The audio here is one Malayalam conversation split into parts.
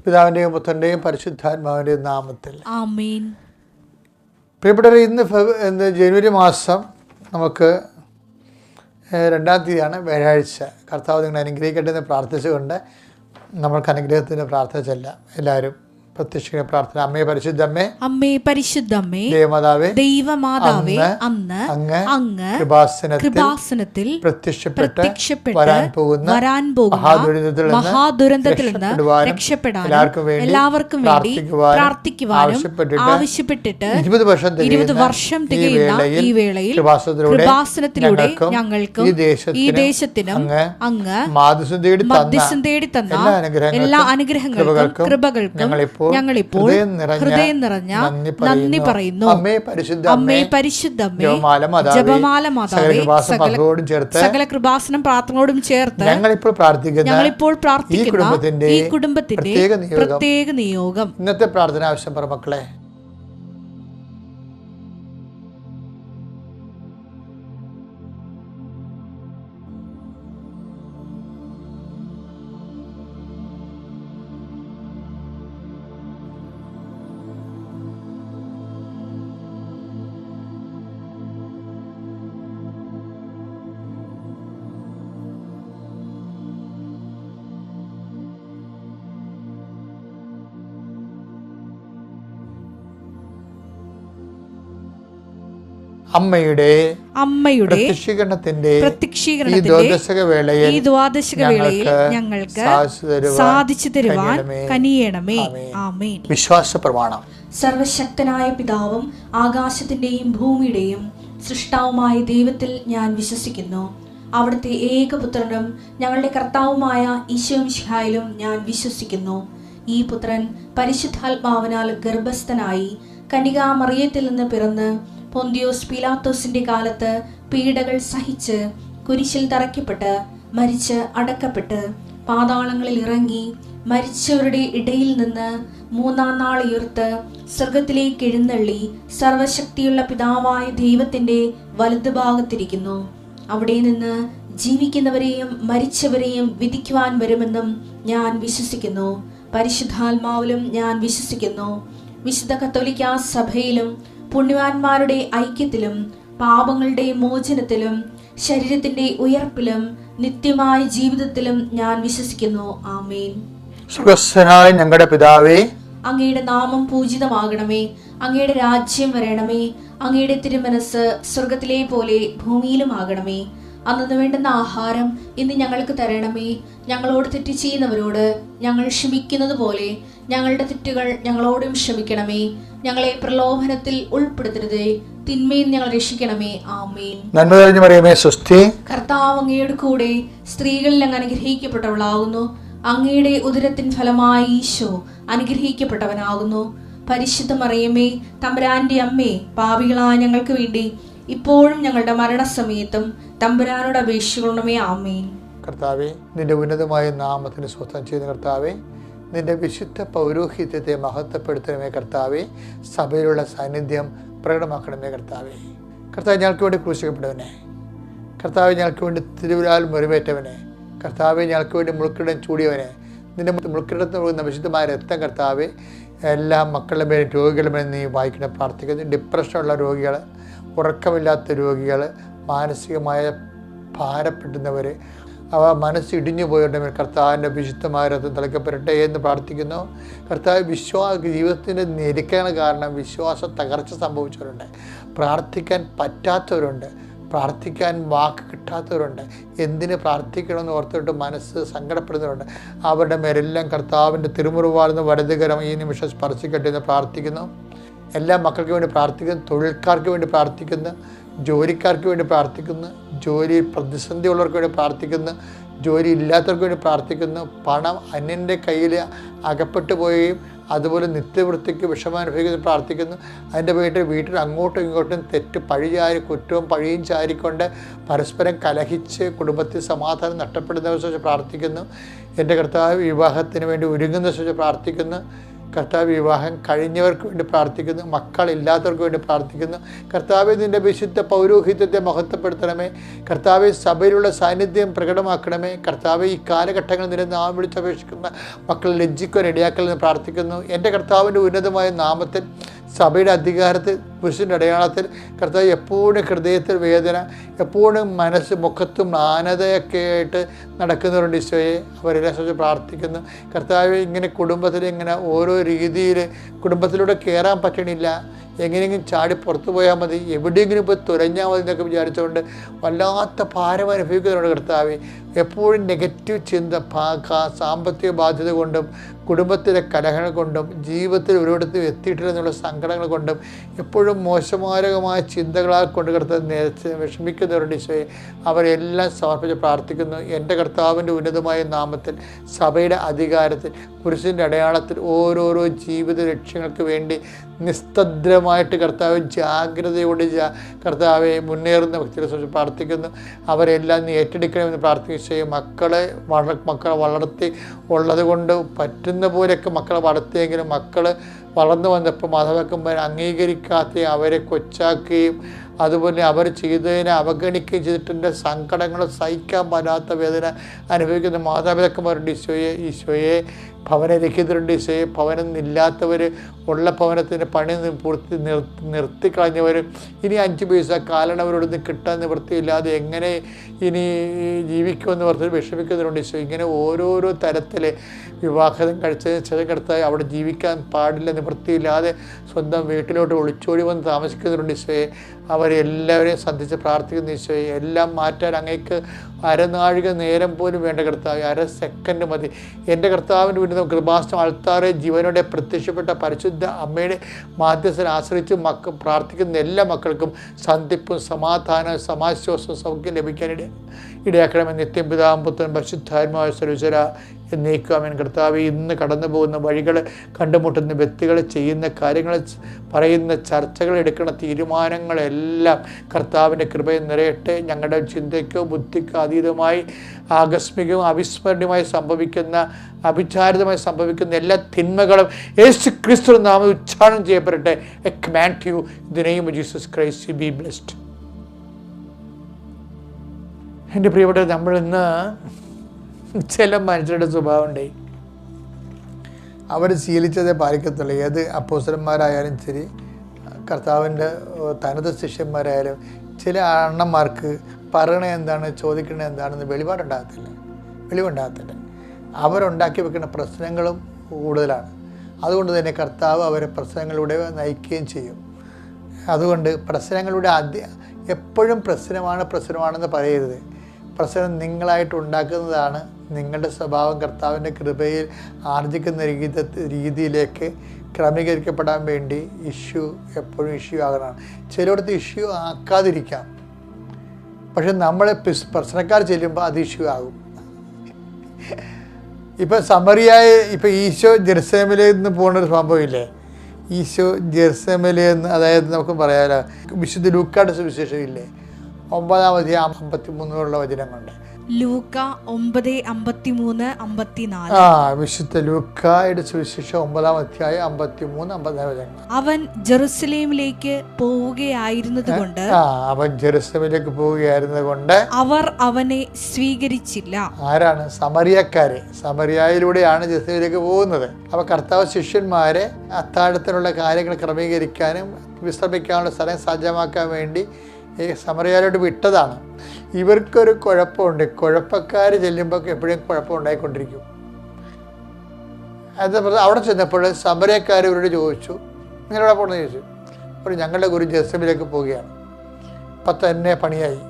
പിതാവിൻ്റെയും പുത്രൻ്റെയും പരിശുദ്ധാത്മാവിൻ്റെയും നാമത്തിൽ ആമേൻ. പ്രിയപ്പെട്ടവരെ, ഇന്ന് ജനുവരി മാസം നമുക്ക് 2-ാം തീയതിയാണ്, വ്യാഴാഴ്ച. കർത്താവ് നിങ്ങളെ അനുഗ്രഹിക്കട്ടെ എന്ന് പ്രാർത്ഥിച്ചുകൊണ്ട് നമ്മൾക്ക് അനുഗ്രഹത്തിൻ്റെ പ്രാർത്ഥന ചെല്ലാം. എല്ലാവരും പ്രത്യക്ഷ പ്രാർത്ഥന. അമ്മേ പരിശുദ്ധമ്മേ, അമ്മേ പരിശുദ്ധമ്മേ, ദൈവമാതാവേ, അന്ന് അങ്ങ് കൃപാസനത്തിൽ പ്രത്യക്ഷപ്പെട്ട് വരാൻ പോകുന്ന മഹാദുരന്തത്തിൽ നിന്ന് രക്ഷപ്പെടാൻ എല്ലാവർക്കും വേണ്ടി പ്രാർത്ഥിക്കുവാനും ആവശ്യപ്പെട്ടിട്ട് 20 വർഷം തികയുന്ന ഈ വേളയിൽ കൃപാസനത്തിലൂടെ ഞങ്ങൾക്കും ഈ ദേശത്തിനും അങ്ങ് മധ്യസ്ഥം തേടി തന്ന എല്ലാ അനുഗ്രഹങ്ങൾക്കും കൃപകൾക്കും ഞങ്ങളിപ്പോൾ ഹൃദയം നിറഞ്ഞ നന്ദി പറയുന്നു. അമ്മേ പരിശുദ്ധമ്മേ, ജപമാല മാതാവേ, സകല കൃപാസനം പ്രാർത്ഥനയോടും ചേർത്ത് ഞങ്ങളിപ്പോൾ പ്രാർത്ഥിക്കുന്ന ഈ കുടുംബത്തിന്റെ പ്രത്യേക നിയോഗം. ഇന്നത്തെ പ്രാർത്ഥന ആവശ്യം പറ മക്കളെ. അമ്മയുടെ പ്രത്യക്ഷീകരണത്തിന്റെ ഈ ദ്വാദശക വേളയിൽ ഞങ്ങൾക്ക് സാധിച്ചു തരുവാൻ കനിയണമേ. ആമേൻ. വിശ്വാസ പ്രമാണം. സർവശക്തനായ പിതാവും ആകാശത്തിന്റെയും ഭൂമിയുടെയും സൃഷ്ടാവുമായ ദൈവത്തിൽ ഞാൻ വിശ്വസിക്കുന്നു. അവിടുത്തെ ഏകപുത്രനും ഞങ്ങളുടെ കർത്താവുമായ ഈശോമിശിഹായിലും ഞാൻ വിശ്വസിക്കുന്നു. ഈ പുത്രൻ പരിശുദ്ധാത്മാവിനാൽ ഗർഭസ്ഥനായി കന്യകാമറിയത്തിൽ നിന്ന് പിറന്ന് പൊന്തിയോസ് പീലാത്തോസിന്റെ കാലത്ത് പീഡകൾ സഹിച്ച് കുരിശിൽ തറയ്ക്കപ്പെട്ട് മരിച്ച് അടക്കപ്പെട്ട് പാതാളങ്ങളിൽ ഇറങ്ങി മരിച്ചവരുടെ ഇടയിൽ നിന്ന് 3-ാം നാൾ ഉയർത്ത് സ്വർഗത്തിലേക്ക് എഴുന്നള്ളി സർവശക്തിയുള്ള പിതാവായ ദൈവത്തിന്റെ വലതുഭാഗത്തിരിക്കുന്നു. അവിടെ നിന്ന് ജീവിക്കുന്നവരെയും മരിച്ചവരെയും വിധിക്കുവാൻ വരുമെന്നും ഞാൻ വിശ്വസിക്കുന്നു. പരിശുദ്ധാത്മാവിലും ഞാൻ വിശ്വസിക്കുന്നു. വിശുദ്ധ കത്തോലിക്കാ സഭയിലും പുണ്യവാന്മാരുടെ ഐക്യത്തിലും പാപങ്ങളുടെ മോചനത്തിലും ശരീരത്തിന്റെ ഉയർപ്പിലും നിത്യമായ ജീവിതത്തിലും ഞാൻ വിശ്വസിക്കുന്നു. ആമേൻ. സ്വർഗ്ഗസ്ഥനായ ഞങ്ങളുടെ പിതാവേ, അങ്ങയുടെ നാമം പൂജിതമാകണമേ. അങ്ങയുടെ രാജ്യം വരണമേ. അങ്ങയുടെ തിരുമനസ് സ്വർഗത്തിലെ പോലെ ഭൂമിയിലും ആകണമേ. അന്നു വേണ്ടുന്ന ആഹാരം ഇന്ന് ഞങ്ങൾക്ക് തരണമേ. ഞങ്ങളോട് തെറ്റ് ചെയ്യുന്നവരോട് ഞങ്ങൾ ക്ഷമിക്കുന്നത് പോലെ ഞങ്ങളുടെ തെറ്റുകൾ ഞങ്ങളോടും ക്ഷമിക്കണമേ. ഞങ്ങളെ പ്രലോഭനത്തിൽ ഉൾപ്പെടുത്തരുതേ, തിന്മയിൽ ഞങ്ങൾ രക്ഷിക്കണമേ. ആമേൻ. നന്മ നിറഞ്ഞ മറിയമേ, സ്വസ്തി. കർത്താവ് അങ്ങയുടെ കൂടെ സ്ത്രീകളിൽ അങ്ങ് അനുഗ്രഹിക്കപ്പെട്ടവളാകുന്നു. അങ്ങയുടെ ഉദരത്തിൻ ഫലമായി ഈശോ അനുഗ്രഹിക്കപ്പെട്ടവനാകുന്നു. പരിശുദ്ധ മറിയമേ, തമ്പുരാന്റെ അമ്മേ, പാപികളായ ഞങ്ങൾക്ക് വേണ്ടി ഇപ്പോഴും ഞങ്ങളുടെ മരണസമയത്തും തമ്പുരാനോട് അപേക്ഷിക്കണമേ. ആമേൻ. കർത്താവേ, നിന്റെ ഉന്നതമായ നാമത്തിന് സ്വസ്ഥം ചെയ്യുന്ന കർത്താവേ, നിന്റെ വിശുദ്ധ പൗരോഹിത്യത്തെ മഹത്വപ്പെടുത്തണമേ. കർത്താവേ, സഭയിലുള്ള സാന്നിധ്യം പ്രകടമാക്കണമേ. കർത്താവേ, ഞങ്ങൾക്ക് വേണ്ടി ക്രൂശിക്കപ്പെട്ടവനെ, കർത്താവെ ഞങ്ങൾക്ക് വേണ്ടി തിരുവിലാൽ മുറിവേറ്റവനെ, കർത്താവെ ഞങ്ങൾക്ക് വേണ്ടി മുൾക്കിടം ചൂടിയവനെ, നിന്റെ മുൾക്കിടത്ത് പോകുന്ന വിശുദ്ധമായ രക്തം കർത്താവെ എല്ലാ മക്കളുടെ മേലും രോഗികളുടെ മേലും നീ വായിക്കണം പ്രാർത്ഥിക്കുന്നു. ഡിപ്രഷനുള്ള രോഗികൾ, ഉറക്കമില്ലാത്ത രോഗികൾ, മാനസികമായ ഭാരപ്പെടുന്നവർ, അവ മനസ്സിടിഞ്ഞു പോയവരുടെ മേൽ കർത്താവിൻ്റെ വിശുദ്ധമായ രക്തം തളിക്കപ്പെടട്ടെ എന്ന് പ്രാർത്ഥിക്കുന്നു. കർത്താവ് ജീവിതത്തിൻ്റെ ഞെരുക്കാണ് കാരണം വിശ്വാസ തകർച്ച സംഭവിച്ചവരുണ്ട്, പ്രാർത്ഥിക്കാൻ പറ്റാത്തവരുണ്ട്, പ്രാർത്ഥിക്കാൻ വാക്ക് കിട്ടാത്തവരുണ്ട്, എന്തിന് പ്രാർത്ഥിക്കണമെന്ന് ഓർത്തിട്ട് മനസ്സ് സങ്കടപ്പെടുന്നവരുണ്ട്. അവരുടെ മേലെല്ലാം കർത്താവിൻ്റെ തിരുമുറിവാർന്ന വലതുകരം ഈ നിമിഷം സ്പർശിക്കട്ടെ എന്ന് പ്രാർത്ഥിക്കുന്നു. എല്ലാ മക്കൾക്ക് വേണ്ടി പ്രാർത്ഥിക്കുന്നു, തൊഴിൽക്കാർക്ക് വേണ്ടി പ്രാർത്ഥിക്കുന്നു, ജോലിക്കാർക്ക് വേണ്ടി പ്രാർത്ഥിക്കുന്നു, ജോലി പ്രതിസന്ധിയുള്ളവർക്ക് വേണ്ടി പ്രാർത്ഥിക്കുന്നു, ജോലി ഇല്ലാത്തവർക്ക് വേണ്ടി പ്രാർത്ഥിക്കുന്നു. പണം അന്യൻ്റെ കയ്യിൽ അകപ്പെട്ടു പോവുകയും അതുപോലെ നിത്യവൃത്തിക്ക് വിഷമനുഭവിക്കുന്ന പ്രാർത്ഥിക്കുന്നു. അതിൻ്റെ വീട്ടിൽ അങ്ങോട്ടും ഇങ്ങോട്ടും തെറ്റ് പഴിചാരി കുറ്റവും പഴിയും ചാരിക്കൊണ്ട് പരസ്പരം കലഹിച്ച് കുടുംബത്തിൽ സമാധാനം നഷ്ടപ്പെടുന്നവരെ കുറിച്ച് പ്രാർത്ഥിക്കുന്നു. എൻ്റെ കർത്താവ് വിവാഹത്തിന് വേണ്ടി ഒരുങ്ങുന്ന കുറിച്ച് പ്രാർത്ഥിക്കുന്നു. കർത്താവ് വിവാഹം കഴിഞ്ഞവർക്ക് വേണ്ടി പ്രാർത്ഥിക്കുന്നു, മക്കളില്ലാത്തവർക്ക് വേണ്ടി പ്രാർത്ഥിക്കുന്നു. കർത്താവെ നിൻ്റെ വിശുദ്ധ പൗരോഹിത്യത്തെ മഹത്വപ്പെടുത്തണമേ. കർത്താവെ സഭയിലുള്ള സാന്നിധ്യം പ്രകടമാക്കണമേ. കർത്താവെ ഈ കാലഘട്ടങ്ങളിൽ നിന്നെ നാം വിളിച്ചപേക്ഷിക്കുന്ന മക്കൾ ലജ്ജിക്കുവാൻ ഇടയാക്കലെന്ന് പ്രാർത്ഥിക്കുന്നു. എൻ്റെ കർത്താവിൻ്റെ ഉന്നതമായ നാമത്തിൽ സഭയുടെ അധികാരത്തിൽ പുരുഷൻ്റെ അടയാളത്തിൽ കർത്താവ് എപ്പോഴും ഹൃദയത്തിൽ വേദന, എപ്പോഴും മനസ്സ് മുഖത്തും ആനതയൊക്കെ ആയിട്ട് നടക്കുന്നവരുണ്ട് ഈശോയെ. അവരെല്ലാം കുറിച്ച് പ്രാർത്ഥിക്കുന്നു. കർത്താവ് ഇങ്ങനെ കുടുംബത്തിൽ ഇങ്ങനെ ഓരോ രീതിയിൽ കുടുംബത്തിലൂടെ കയറാൻ പറ്റണില്ല, എങ്ങനെയെങ്കിലും ചാടി പുറത്തു പോയാൽ മതി, എവിടെയെങ്കിലും ഇപ്പോൾ തുരഞ്ഞാൽ മതി എന്നൊക്കെ വിചാരിച്ചുകൊണ്ട് വല്ലാത്ത ഭാരം അനുഭവിക്കുന്നവരുണ്ട് കർത്താവ്. എപ്പോഴും നെഗറ്റീവ് ചിന്ത, സാമ്പത്തിക ബാധ്യത കൊണ്ടും കുടുംബത്തിലെ കലഹങ്ങൾ കൊണ്ടും ജീവിതത്തിൽ ഒരിടത്തും എത്തിയിട്ടില്ലെന്നുള്ള സങ്കടങ്ങൾ കൊണ്ടും എപ്പോഴും മോശമാരകമായ ചിന്തകളാൽ കൊണ്ട് കർത്താവ് വിഷമിക്കുന്നവരുണ്ട് ഈശോയെ. അവരെല്ലാം സമർപ്പിച്ച് പ്രാർത്ഥിക്കുന്നു. എൻ്റെ കർത്താവിൻ്റെ ഉന്നതമായ നാമത്തിൽ സഭയുടെ അധികാരത്തിൽ പുരുഷൻ്റെ അടയാളത്തിൽ ഓരോരോ ജീവിത ലക്ഷ്യങ്ങൾക്ക് വേണ്ടി നിസ്തദ്രമായിട്ട് കർത്താവ് ജാഗ്രതയോടെ കർത്താവെ മുന്നേറുന്ന വ്യക്തികളെ കുറിച്ച് പ്രാർത്ഥിക്കുന്നു. അവരെല്ലാം നീ ഏറ്റെടുക്കണമെന്ന് പ്രാർത്ഥിക്കുകയും മക്കളെ വളർത്തി ഉള്ളത് കൊണ്ട് പറ്റുന്ന പോലെയൊക്കെ മക്കളെ വളർത്തിയെങ്കിലും മക്കൾ വളർന്നു വന്നപ്പോൾ മാതാപിതാക്കന്മാർ അംഗീകരിക്കാത്ത അവരെ കൊച്ചാക്കുകയും അതുപോലെ അവർ ചെയ്തതിനെ അവഗണിക്കുകയും ചെയ്തിട്ടുണ്ട്. സങ്കടങ്ങൾ സഹിക്കാൻ പറ്റാത്ത വേദന അനുഭവിക്കുന്ന മാതാപിതാക്കന്മാരുണ്ട് ഈശോയെ. ഭവനരഹിതരുണ്ട് ഈശോയെ. ഭവനമില്ലാത്തവർ, ഉള്ള ഭവനത്തിൻ്റെ പണി പൂർത്തി നിർത്തിക്കളഞ്ഞവർ, ഇനി 5 പൈസ കാലം അവരോടൊന്നും കിട്ടാൻ നിവൃത്തിയില്ലാതെ എങ്ങനെ ഇനി ജീവിക്കുമെന്ന് പറഞ്ഞ് വിഷമിക്കുന്നവരുണ്ട് ഈശോ. ഇങ്ങനെ ഓരോരോ തരത്തിൽ വിവാഹം കഴിച്ചതിന് ശേഷം കർത്താവ് അവിടെ ജീവിക്കാൻ പാടില്ല, നിവൃത്തിയില്ലാതെ സ്വന്തം വീട്ടിലോട്ട് ഒളിച്ചോടി വന്ന് താമസിക്കുന്നവരുണ്ട് ഈശോയെ. അവരെല്ലാവരെയും സന്ധിച്ച് പ്രാർത്ഥിക്കുന്ന ഈശോയെ. എല്ലാം മാറ്റാൻ അങ്ങേക്ക് അരനാഴിക നേരം പോലും വേണ്ട കർത്താവ്, 1/2 സെക്കൻഡ് മതി. എൻ്റെ കർത്താവിൻ്റെ വീണ്ടും കൃപാസനം അൾത്താറെ ജീവനോടെ പ്രത്യക്ഷപ്പെട്ട പരിശുദ്ധ അമ്മയുടെ മാധ്യസ്ഥനെ ആശ്രയിച്ച് പ്രാർത്ഥിക്കുന്ന എല്ലാ മക്കൾക്കും സന്ധിപ്പും സമാധാനവും സമാശ്വാസവും സൗഖ്യം ലഭിക്കാനിട ഇടയാക്കണമെന്ന് നിത്യം പിതാവും പുത്രനും പരിശുദ്ധാത്മാവായ സർവ്വീശ്വര എന്നേക്കുവാമേൻ. കർത്താവ് ഇന്ന് കടന്നു പോകുന്ന വഴികൾ, കണ്ടുമുട്ടുന്ന വ്യക്തികൾ, ചെയ്യുന്ന കാര്യങ്ങൾ, പറയുന്ന ചർച്ചകൾ, എടുക്കുന്ന തീരുമാനങ്ങളെല്ലാം കർത്താവിൻ്റെ കൃപയിൽ നിറയട്ടെ. ഞങ്ങളുടെ ചിന്തയ്ക്കോ ബുദ്ധിക്കോ അതീതമായി ആകസ്മികവും അവിസ്മരണീയമായി സംഭവിക്കുന്ന, അവിചാരിതമായി സംഭവിക്കുന്ന എല്ലാ തിന്മകളും യേശു ക്രിസ്തു നാമത്തിൽ ഉച്ചാരണം ചെയ്യപ്പെടട്ടെ. I command you in the name of Jesus Christ, you be blessed. എൻ്റെ പ്രിയപ്പെട്ട, നമ്മളിന്ന് ചില മനുഷ്യരുടെ സ്വഭാവമുണ്ട്, അവർ ശീലിച്ചതേ പാലിക്കത്തുള്ളൂ. ഏത് അപ്പോസ്തലന്മാരായാലും ശരി, കർത്താവിൻ്റെ തനത് ശിഷ്യന്മാരായാലും ചില അണ്ണന്മാർക്ക് പറയണ എന്താണ്, ചോദിക്കണത് എന്താണെന്ന് വെളിവുണ്ടാകത്തില്ല. അവരുണ്ടാക്കി വെക്കുന്ന പ്രശ്നങ്ങളും കൂടുതലാണ്. അതുകൊണ്ട് തന്നെ കർത്താവ് അവരെ പ്രശ്നങ്ങളിലൂടെ നയിക്കുകയും ചെയ്യും. അതുകൊണ്ട് പ്രശ്നങ്ങളുടെ എപ്പോഴും പ്രശ്നമാണെന്ന് പറയരുത്. പ്രശ്നം നിങ്ങളായിട്ട് ഉണ്ടാക്കുന്നതാണ്. നിങ്ങളുടെ സ്വഭാവം കർത്താവിൻ്റെ കൃപയിൽ ആർജിക്കുന്ന രീതിയിലേക്ക് ക്രമീകരിക്കപ്പെടാൻ വേണ്ടി എപ്പോഴും ഇഷ്യൂ ആകണം. ചിലയിടത്ത് ഇഷ്യൂ ആക്കാതിരിക്കാം, പക്ഷെ നമ്മളെ പ്രശ്നക്കാർ ചെല്ലുമ്പോൾ അത് ഇഷ്യൂ ആകും. ഇപ്പം ഈശോ ജെറുസലേമിലേക്ക് നിന്ന് പോകുന്നൊരു സംഭവമില്ലേ? ഈശോ ജെറുസലേമിലേക്ക് നിന്ന്, അതായത് നമുക്ക് പറയാമല്ലോ, വിശുദ്ധ ലൂക്കായുടെ സുവിശേഷം ഇല്ലേ, 9-ാം അധ്യായം 53 വചനങ്ങളുണ്ട്. ലൂക്ക 9:53-54. വിശുദ്ധ ലൂക്കായുടെ സുവിശേഷം 9-ാം അധ്യായം 53-54 വചനങ്ങൾ. അവൻ ജെറുസലേമിലേക്ക് പോവുകയായിരുന്നത് കൊണ്ട് അവർ അവനെ സ്വീകരിച്ചില്ല. ആരാണ്? സമറിയക്കാര്. സമറിയയിലൂടെയാണ് ജെറുസലേമിലേക്ക് പോകുന്നത്. അപ്പൊ കർത്താവ് ശിഷ്യന്മാരെ അത്താഴത്തിനുള്ള കാര്യങ്ങൾ ക്രമീകരിക്കാനും വിശ്രമിക്കാനുള്ള സ്ഥലം സജ്ജമാക്കാൻ വേണ്ടി സമറിയയിലോട്ട് വിട്ടതാണ്. ഇവർക്കൊരു കുഴപ്പമുണ്ട്. കുഴപ്പക്കാർ ചെല്ലുമ്പോൾ എപ്പോഴും കുഴപ്പം ഉണ്ടായിക്കൊണ്ടിരിക്കും. അവിടെ ചെന്നപ്പോൾ സമറിയക്കാർ ഇവരോട് ചോദിച്ചു, നിങ്ങളെവിടെ പോകണമെന്ന് ചോദിച്ചു. അപ്പോൾ ഞങ്ങളുടെ ഗുരു ജെറുസലേമിലേക്ക് പോവുകയാണ്. അപ്പം തന്നെ പണിയായി.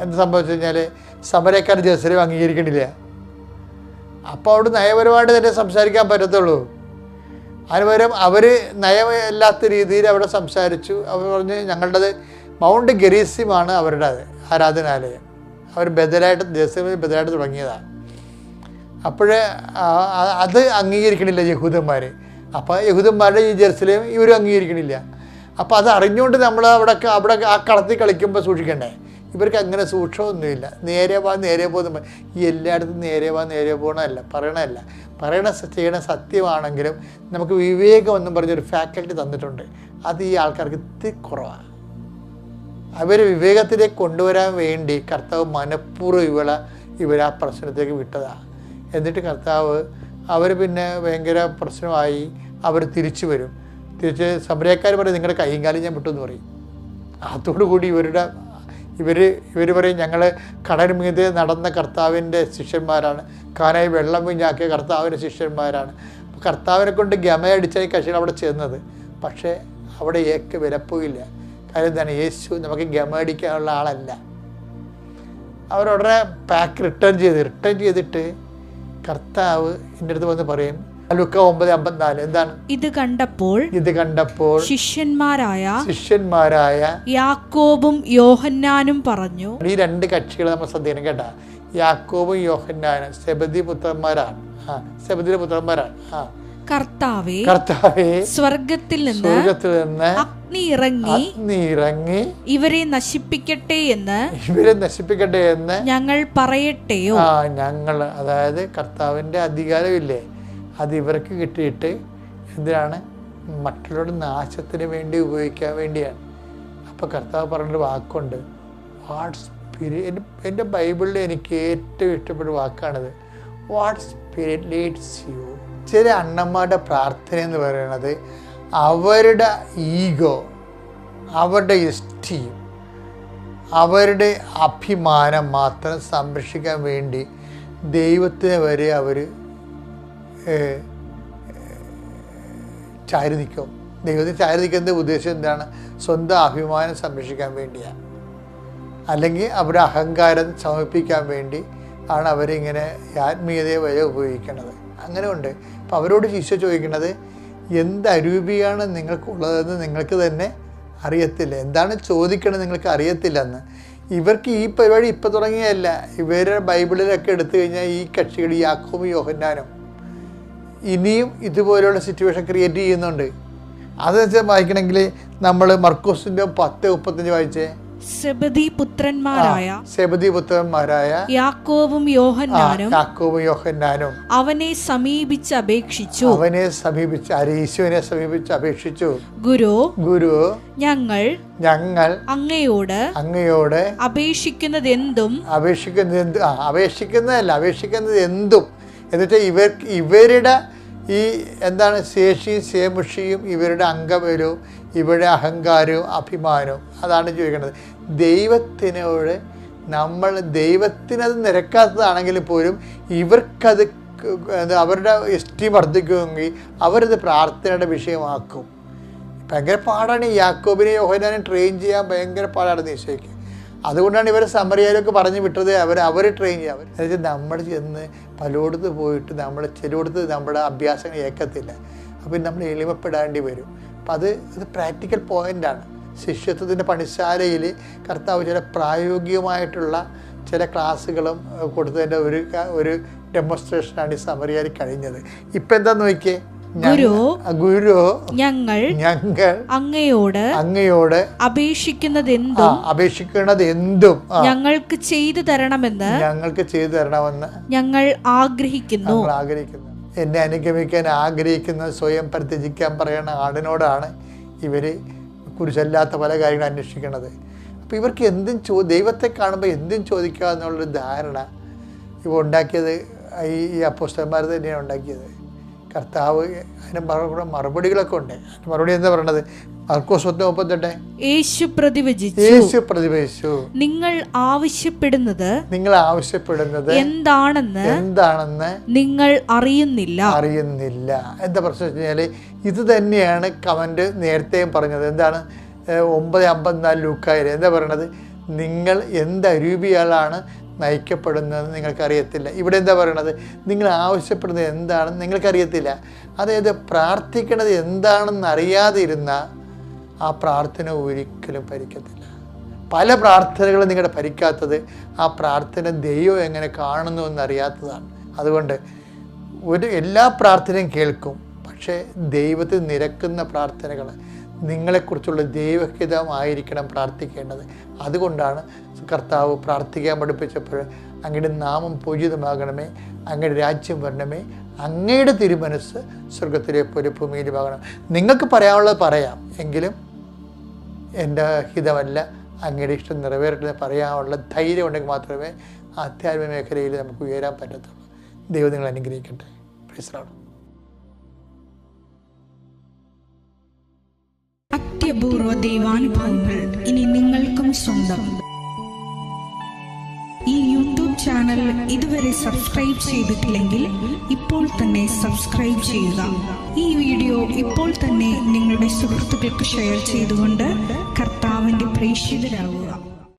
എന്ത് സംഭവിച്ചു കഴിഞ്ഞാൽ സമറിയക്കാർ ജെറുസലേം അംഗീകരിക്കണില്ല. അപ്പോൾ അവിടെ നയപരമായിട്ട് തന്നെ സംസാരിക്കാൻ പറ്റത്തുള്ളൂ. അതിനുപകരം അവർ നയമല്ലാത്ത രീതിയിൽ അവിടെ സംസാരിച്ചു. അവർ പറഞ്ഞ് ഞങ്ങളുടേത് മൗണ്ട് ഗെരീസിമാണ് അവരുടെ ആരാധനാലയം. അവർ ജെറുസലേമിൽ ബദലായിട്ട് തുടങ്ങിയതാണ്. അപ്പോൾ അത് അംഗീകരിക്കണില്ല യഹൂദന്മാർ. അപ്പോൾ യഹൂദന്മാരുടെ ഈ ജെറുസലേം ഇവരും അംഗീകരിക്കണില്ല. അപ്പോൾ അത് അറിഞ്ഞുകൊണ്ട് നമ്മൾ അവിടെ ആ കളത്തിൽ കളിക്കുമ്പോൾ സൂക്ഷിക്കണ്ടേ. ഇവർക്ക് അങ്ങനെ സൂക്ഷ്മമൊന്നുമില്ല. നേരെ വാ നേരെ പോകുന്ന ഈ എല്ലായിടത്തും നേരെ വാ നേരെ പോകണമല്ല, ചെയ്യണ സത്യമാണെങ്കിലും നമുക്ക് വിവേകം എന്നും പറഞ്ഞൊരു ഫാക്കൽറ്റി തന്നിട്ടുണ്ട്. അത് ഈ ആൾക്കാർക്ക് ഇത്തിരി കുറവാണ്. അവർ വിവേകത്തിലേക്ക് കൊണ്ടുവരാൻ വേണ്ടി കർത്താവ് മനഃപൂർവ്വം ഇവർ ആ പ്രശ്നത്തേക്ക് വിട്ടതാണ്. എന്നിട്ട് കർത്താവ് അവർ പിന്നെ ഭയങ്കര പ്രശ്നമായി. അവർ തിരിച്ചു വരും. സമരക്കാർ പറയും നിങ്ങളുടെ കൈയും കാലും ഞാൻ വിട്ടു എന്ന് പറയും. അതോടുകൂടി ഇവർ പറയും ഞങ്ങൾ കടൽ മീതെ നടന്ന കർത്താവിൻ്റെ ശിഷ്യന്മാരാണ്, കാനായി വെള്ളം വീഞ്ഞാക്കിയ കർത്താവിൻ്റെ ശിഷ്യന്മാരാണ്. അപ്പോൾ കർത്താവിനെ കൊണ്ട് ഗമയടിച്ചായി കക്ഷികൾ അവിടെ ചെന്നത്. പക്ഷേ അവിടെ വിലപ്പോയില്ല. കാര്യം എന്താണ്? യേശു നമുക്ക് ഗമയടിക്കാനുള്ള ആളല്ല. അവരുടനെ റിട്ടേൺ ചെയ്തിട്ട് കർത്താവ് എൻ്റെ അടുത്ത് വന്ന് പറയും, ലൂക്ക 9:54 എന്താണ്? ഇത് കണ്ടപ്പോൾ ശിഷ്യന്മാരായ യാക്കോബും യോഹന്നാനും പറഞ്ഞു. ഈ രണ്ട് കക്ഷികളെ നമ്മൾ ശ്രദ്ധിക്കണം കേട്ടാ. യാക്കോബും യോഹന്നാനും സെബദിയുടെ പുത്രന്മാരാണ്. കർത്താവേ, സ്വർഗത്തിൽ നിന്ന് അഗ്നി ഇറങ്ങി ഇവരെ നശിപ്പിക്കട്ടെ എന്ന് ഞങ്ങൾ പറയട്ടെയോ? ഞങ്ങൾ, അതായത് കർത്താവിൻ്റെ അധികാരമില്ലേ, അത് ഇവർക്ക് കിട്ടിയിട്ട് എന്തിനാണ്? മറ്റുള്ളവരുടെ നാശത്തിന് വേണ്ടി ഉപയോഗിക്കാൻ വേണ്ടിയാണ്. അപ്പോൾ കർത്താവ് പറഞ്ഞൊരു വാക്കുണ്ട്, വാട്ട് സ്പിരിറ്റ്. എൻ്റെ ബൈബിളിൽ എനിക്ക് ഏറ്റവും ഇഷ്ടപ്പെട്ട വാക്കാണിത്, വാട്ട് സ്പിരിറ്റ് ലീഡ്സ് യു. ചില അണ്ണന്മാരുടെ പ്രാർത്ഥന എന്ന് പറയുന്നത് അവരുടെ ഈഗോ, അവരുടെ എസ്റ്റീം, അവരുടെ അഭിമാനം മാത്രം സംരക്ഷിക്കാൻ വേണ്ടി ദൈവത്തിനെ വരെ അവർ ചാരി നിൽക്കും. ദൈവത്തിന് ചാരി നിൽക്കുന്ന ഉദ്ദേശം എന്താണ്? സ്വന്തം അഭിമാനം സംരക്ഷിക്കാൻ വേണ്ടിയാണ്, അല്ലെങ്കിൽ അവരുടെ അഹങ്കാരം സമർപ്പിക്കാൻ വേണ്ടി ആണ് അവരിങ്ങനെ ആത്മീയതയെ വരെ ഉപയോഗിക്കുന്നത്. അങ്ങനെ ഉണ്ട്. അപ്പം അവരോട് ഈശോ ചോദിക്കുന്നത്, എന്ത് അരൂപിയാണ് നിങ്ങൾക്കുള്ളതെന്ന് നിങ്ങൾക്ക് തന്നെ അറിയത്തില്ല, എന്താണ് ചോദിക്കണത് നിങ്ങൾക്ക് അറിയത്തില്ലെന്ന്. ഇവർക്ക് ഈ പരിപാടി ഇപ്പം തുടങ്ങിയതല്ല. ഇവരുടെ ബൈബിളിലൊക്കെ എടുത്തു കഴിഞ്ഞാൽ ഈ കക്ഷികൾ യാക്കോബും യോഹന്നാനും ഇനിയും ഇതുപോലെയുള്ള സിറ്റുവേഷൻ ക്രിയേറ്റ് ചെയ്യുന്നുണ്ട്. അത് വെച്ചാൽ വായിക്കണമെങ്കിൽ നമ്മൾ മർക്കോസിൻ്റെ 10:35 വായിച്ചേ. സെബദി പുത്രന്മാരായ യാക്കോബും യോഹന്നാനും അവനെ സമീപിച്ച് ഈശോനെ സമീപിച്ച് അപേക്ഷിച്ചു, ഗുരു, ഞങ്ങൾ അങ്ങയോട് അപേക്ഷിക്കുന്നത് എന്തും എന്നിട്ട് ഇവരുടെ ഈ എന്താണ് ശേഷിയും ശേമുഷിയും ഇവരുടെ അംഗബലവും ഇവരുടെ അഹങ്കാരവും അഭിമാനവും അതാണ് ചോദിക്കുന്നത്. ദൈവത്തിനത് നിരക്കാത്തതാണെങ്കിൽ പോലും ഇവർക്കത് അവരുടെ എസ്റ്റീം വർദ്ധിക്കുമെങ്കിൽ അവരത് പ്രാർത്ഥനയുടെ വിഷയമാക്കും. ഭയങ്കര പാടാണ് ഈ യാക്കോബിനെ യോഹന്നാനെ ട്രെയിൻ ചെയ്യാൻ, ഭയങ്കര പാടാണ് ഈശോയ്ക്ക്. അതുകൊണ്ടാണ് ഇവരെ സമറിയയിലൊക്കെ പറഞ്ഞു വിട്ടത്. അവർ ട്രെയിൻ ചെയ്യാം. അതായത് നമ്മൾ ചെന്ന് പലയിടത്ത് പോയിട്ട് ചിലയിടത്ത് നമ്മുടെ അഭ്യാസങ്ങൾ ഏക്കത്തില്ല. അപ്പം നമ്മൾ എളിമപ്പെടേണ്ടി വരും. അപ്പം അത് പ്രാക്ടിക്കൽ പോയിൻ്റാണ്. ശിഷ്യത്വത്തിൻ്റെ പണിശാലയിൽ കർത്താവ് ചില പ്രായോഗികമായിട്ടുള്ള ചില ക്ലാസ്സുകളും കൊടുത്തതിൻ്റെ ഒരു ഡെമോൺസ്ട്രേഷനാണ് ഈ സമറിയയിൽ കഴിഞ്ഞത്. ഇപ്പം എന്താന്ന് നോക്കിയേ, ഗുരു, ഞങ്ങൾ അങ്ങയോട് അപേക്ഷിക്കുന്നത് എന്തും ഞങ്ങൾക്ക് ചെയ്തു തരണമെന്ന് ഞങ്ങൾ ആഗ്രഹിക്കുന്നു. എന്നെ അനുഗമിക്കാൻ ആഗ്രഹിക്കുന്ന, സ്വയം പരിത്യജിക്കാൻ പറയുന്ന ആടിനോടാണ് ഇവര് കുരിശല്ലാത്ത പല കാര്യങ്ങളും അന്വേഷിക്കുന്നത്. അപ്പോൾ ഇവർക്ക് ദൈവത്തെ കാണുമ്പോൾ എന്തും ചോദിക്കുക എന്നുള്ളൊരു ധാരണ ഇവ ഉണ്ടാക്കിയത് ഈ അപ്പോസ്തലന്മാർ തന്നെയാണ് ഉണ്ടാക്കിയത്. കർത്താവ് അതിന് മറുപടികളൊക്കെ ഉണ്ട്. മറുപടി എന്താ പറയണത്? മർക്കോസ് 10:38 യേശു പ്രതിവചിച്ചു, നിങ്ങൾ ആവശ്യപ്പെടുന്നത് എന്താണെന്ന് നിങ്ങൾ അറിയുന്നില്ല. എന്താ പ്രശ്നം വെച്ച് കഴിഞ്ഞാൽ ഇത് തന്നെയാണ് കമന്റ് നേരത്തെയും പറഞ്ഞത്. എന്താണ് 9:54 ലൂക്കായിൽ എന്താ പറയണത്? നിങ്ങൾ എന്തരൂപിയാളാണ് നയിക്കപ്പെടുന്നതെന്ന് നിങ്ങൾക്കറിയത്തില്ല. ഇവിടെ എന്താ പറയണത്? നിങ്ങൾ ആവശ്യപ്പെടുന്നത് എന്താണെന്ന് നിങ്ങൾക്കറിയത്തില്ല. അതായത് പ്രാർത്ഥിക്കണത് എന്താണെന്ന് അറിയാതെ ഇരുന്ന ആ പ്രാർത്ഥന ഒരിക്കലും ഫലിക്കത്തില്ല. പല പ്രാർത്ഥനകളും നിങ്ങളുടെ ഫലിക്കാത്തത് ആ പ്രാർത്ഥന ദൈവം എങ്ങനെ കാണുന്നു എന്നറിയാത്തതാണ്. അതുകൊണ്ട് എല്ലാ പ്രാർത്ഥനയും കേൾക്കും, പക്ഷേ ദൈവത്തിൽ നിരക്കുന്ന പ്രാർത്ഥനകൾ, നിങ്ങളെക്കുറിച്ചുള്ള ദൈവഹിതമായിരിക്കണം പ്രാർത്ഥിക്കേണ്ടത്. അതുകൊണ്ടാണ് കർത്താവ് പ്രാർത്ഥിക്കാൻ പഠിപ്പിച്ചപ്പോൾ അങ്ങയുടെ നാമം പൂജിതമാകണമേ, അങ്ങയുടെ രാജ്യം വരണമേ, അങ്ങയുടെ തിരുമനസ് സ്വർഗത്തിലെ പോലെ ഭൂമിയിലുമാകണം. നിങ്ങൾക്ക് പറയാനുള്ളത് പറയാം, എങ്കിലും എൻ്റെ ഹിതമല്ല അങ്ങയുടെ ഇഷ്ടം നിറവേറട്ടെ പറയാനുള്ള ധൈര്യം ഉണ്ടെങ്കിൽ മാത്രമേ ആധ്യാത്മിക മേഖലയിൽ നമുക്ക് ഉയരാൻ പറ്റത്തുള്ളൂ. ദൈവം നിങ്ങൾ അനുഗ്രഹിക്കട്ടെ. Praise the lord. അത്യപൂർവ ദൈവാനുഭവങ്ങൾ ഇനി നിങ്ങൾക്കും സ്വന്തം. ഈ യൂട്യൂബ് ചാനൽ ഇതുവരെ സബ്സ്ക്രൈബ് ചെയ്തിട്ടില്ലെങ്കിൽ ഇപ്പോൾ തന്നെ സബ്സ്ക്രൈബ് ചെയ്യുക. ഈ വീഡിയോ ഇപ്പോൾ തന്നെ നിങ്ങളുടെ സുഹൃത്തുക്കൾക്ക് ഷെയർ ചെയ്തുകൊണ്ട് കർത്താവിൻ്റെ പ്രേക്ഷിതരാകുക.